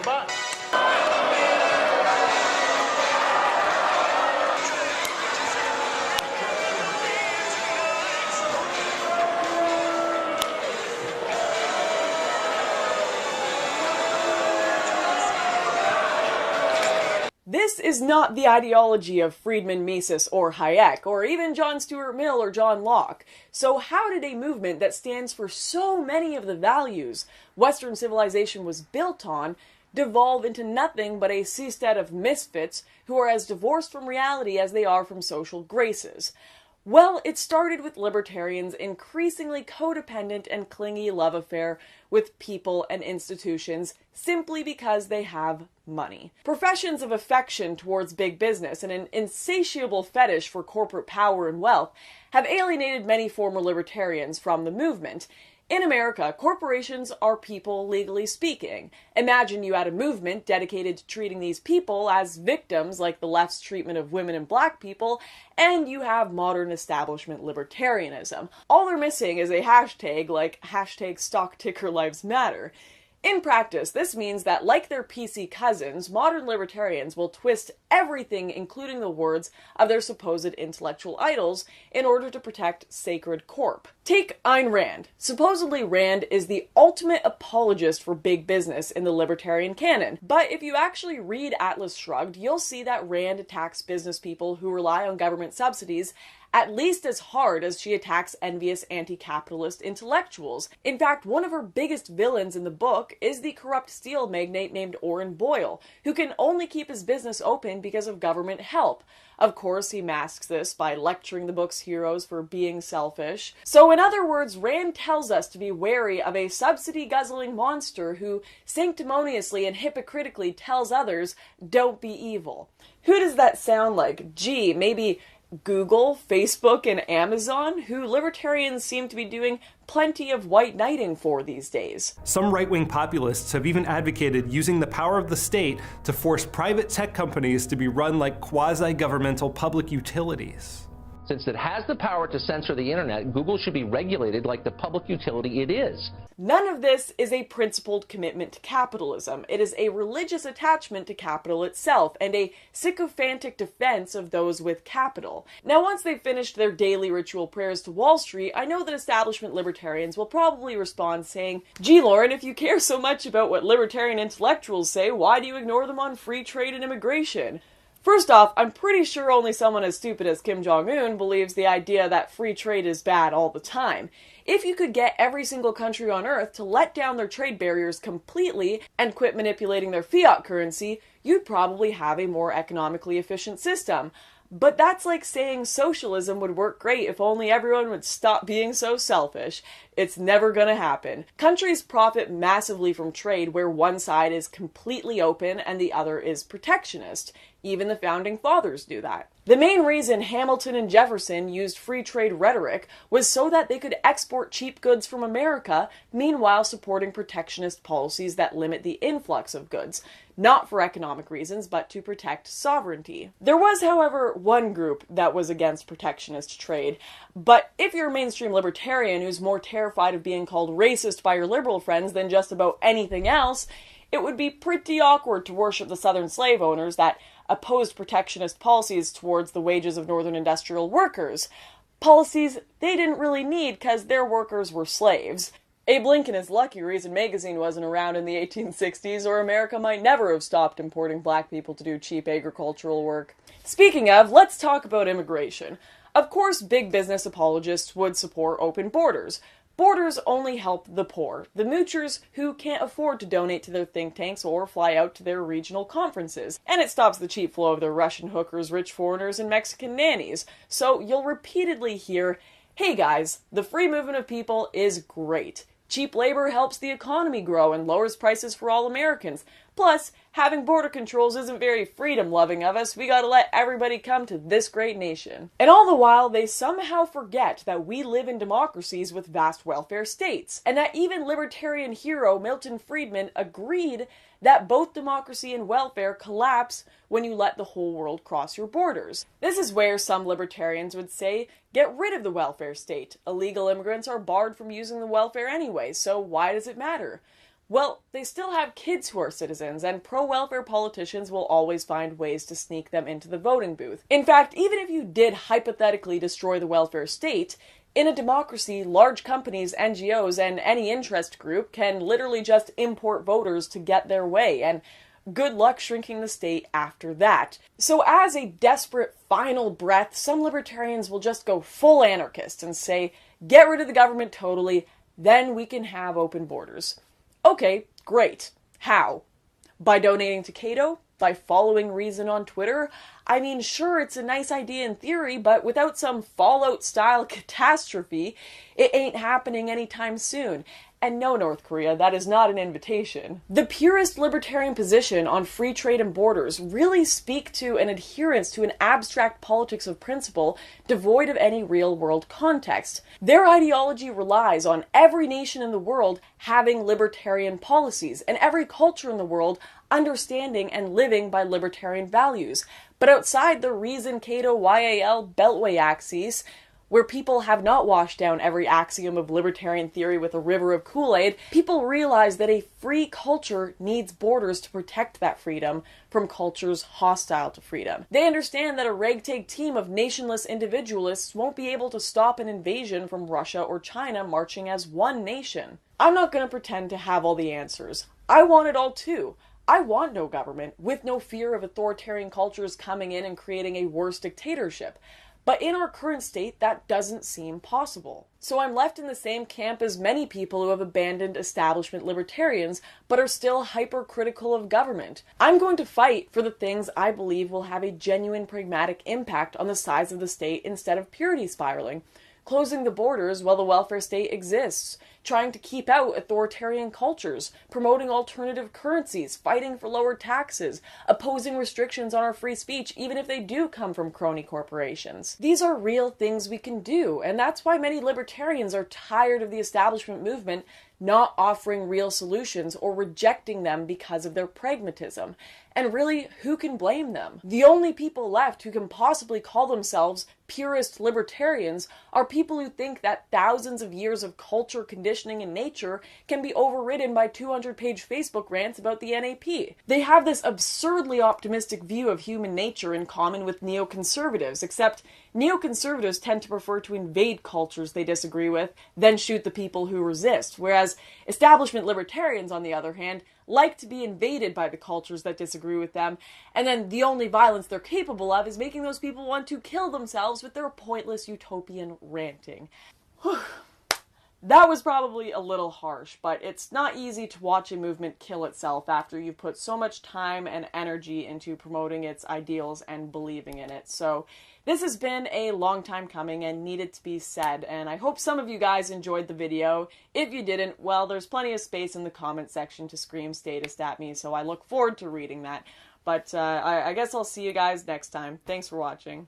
button. This is not the ideology of Friedman, Mises, or Hayek, or even John Stuart Mill or John Locke. So how did a movement that stands for so many of the values Western civilization was built on devolve into nothing but a seastead of misfits who are as divorced from reality as they are from social graces? Well, it started with libertarians' increasingly codependent and clingy love affair with people and institutions simply because they have money. Professions of affection towards big business and an insatiable fetish for corporate power and wealth have alienated many former libertarians from the movement. In America, corporations are people legally speaking. Imagine you had a movement dedicated to treating these people as victims, like the left's treatment of women and black people, and you have modern establishment libertarianism. All they're missing is a hashtag like hashtag stock ticker lives matter. In practice, this means that, like their PC cousins, modern libertarians will twist everything, including the words of their supposed intellectual idols, in order to protect sacred corp. Take Ayn Rand. Supposedly, Rand is the ultimate apologist for big business in the libertarian canon. But if you actually read Atlas Shrugged, you'll see that Rand attacks business people who rely on government subsidies at least as hard as she attacks envious anti-capitalist intellectuals. In fact, one of her biggest villains in the book is the corrupt steel magnate named Orrin Boyle, who can only keep his business open because of government help. Of course, he masks this by lecturing the book's heroes for being selfish. So in other words, Rand tells us to be wary of a subsidy-guzzling monster who sanctimoniously and hypocritically tells others, don't be evil. Who does that sound like? Gee, maybe Google, Facebook, and Amazon, who libertarians seem to be doing plenty of white knighting for these days. Some right-wing populists have even advocated using the power of the state to force private tech companies to be run like quasi-governmental public utilities. Since it has the power to censor the internet, Google should be regulated like the public utility it is. None of this is a principled commitment to capitalism. It is a religious attachment to capital itself, and a sycophantic defense of those with capital. Now, once they've finished their daily ritual prayers to Wall Street, I know that establishment libertarians will probably respond saying, gee, Lauren, if you care so much about what libertarian intellectuals say, why do you ignore them on free trade and immigration? First off, I'm pretty sure only someone as stupid as Kim Jong-un believes the idea that free trade is bad all the time. If you could get every single country on Earth to let down their trade barriers completely and quit manipulating their fiat currency, you'd probably have a more economically efficient system. But that's like saying socialism would work great if only everyone would stop being so selfish. It's never gonna happen. Countries profit massively from trade where one side is completely open and the other is protectionist. Even the founding fathers knew that. The main reason Hamilton and Jefferson used free trade rhetoric was so that they could export cheap goods from America, meanwhile supporting protectionist policies that limit the influx of goods. Not for economic reasons, but to protect sovereignty. There was, however, one group that was against protectionist trade, but if you're a mainstream libertarian who's more terrified of being called racist by your liberal friends than just about anything else, it would be pretty awkward to worship the Southern slave owners that opposed protectionist policies towards the wages of Northern industrial workers. Policies they didn't really need because their workers were slaves. Abe Lincoln is lucky Reason magazine wasn't around in the 1860s, or America might never have stopped importing black people to do cheap agricultural work. Speaking of, let's talk about immigration. Of course, big business apologists would support open borders. Borders only help the poor, the moochers who can't afford to donate to their think tanks or fly out to their regional conferences. And it stops the cheap flow of their Russian hookers, rich foreigners, and Mexican nannies. So you'll repeatedly hear, hey guys, the free movement of people is great. Cheap labor helps the economy grow and lowers prices for all Americans. Plus, having border controls isn't very freedom-loving of us. We gotta let everybody come to this great nation. And all the while, they somehow forget that we live in democracies with vast welfare states, and that even libertarian hero Milton Friedman agreed that both democracy and welfare collapse when you let the whole world cross your borders. This is where some libertarians would say, get rid of the welfare state. Illegal immigrants are barred from using the welfare anyway, so why does it matter? Well, they still have kids who are citizens, and pro-welfare politicians will always find ways to sneak them into the voting booth. In fact, even if you did hypothetically destroy the welfare state, in a democracy, large companies, NGOs, and any interest group can literally just import voters to get their way, and good luck shrinking the state after that. So as a desperate final breath, some libertarians will just go full anarchist and say, get rid of the government totally, then we can have open borders. Okay, great. How? By donating to Cato? By following Reason on Twitter? I mean, sure, it's a nice idea in theory, but without some Fallout-style catastrophe, it ain't happening anytime soon. And no, North Korea, that is not an invitation. The purist libertarian position on free trade and borders really speak to an adherence to an abstract politics of principle devoid of any real-world context. Their ideology relies on every nation in the world having libertarian policies, and every culture in the world understanding and living by libertarian values. But outside the Reason, Cato, YAL, Beltway axes, where people have not washed down every axiom of libertarian theory with a river of Kool-Aid, people realize that a free culture needs borders to protect that freedom from cultures hostile to freedom. They understand that a ragtag team of nationless individualists won't be able to stop an invasion from Russia or China marching as one nation. I'm not going to pretend to have all the answers. I want it all too. I want no government, with no fear of authoritarian cultures coming in and creating a worse dictatorship. But in our current state, that doesn't seem possible. So I'm left in the same camp as many people who have abandoned establishment libertarians, but are still hypercritical of government. I'm going to fight for the things I believe will have a genuine pragmatic impact on the size of the state instead of purity spiraling. Closing the borders while the welfare state exists, trying to keep out authoritarian cultures, promoting alternative currencies, fighting for lower taxes, opposing restrictions on our free speech even if they do come from crony corporations. These are real things we can do, and that's why many libertarians are tired of the establishment movement not offering real solutions or rejecting them because of their pragmatism. And really, who can blame them? The only people left who can possibly call themselves purist libertarians are people who think that thousands of years of culture, conditioning, and nature can be overridden by 200-page Facebook rants about the NAP. They have this absurdly optimistic view of human nature in common with neoconservatives, except neoconservatives tend to prefer to invade cultures they disagree with, then shoot the people who resist, whereas establishment libertarians, on the other hand, like to be invaded by the cultures that disagree with them, and then the only violence they're capable of is making those people want to kill themselves with their pointless utopian ranting. That was probably a little harsh, but it's not easy to watch a movement kill itself after you've put so much time and energy into promoting its ideals and believing in it. So this has been a long time coming and needed to be said, and I hope some of you guys enjoyed the video. If you didn't, well, there's plenty of space in the comment section to scream statist at me, so I look forward to reading that. But I guess I'll see you guys next time. Thanks for watching.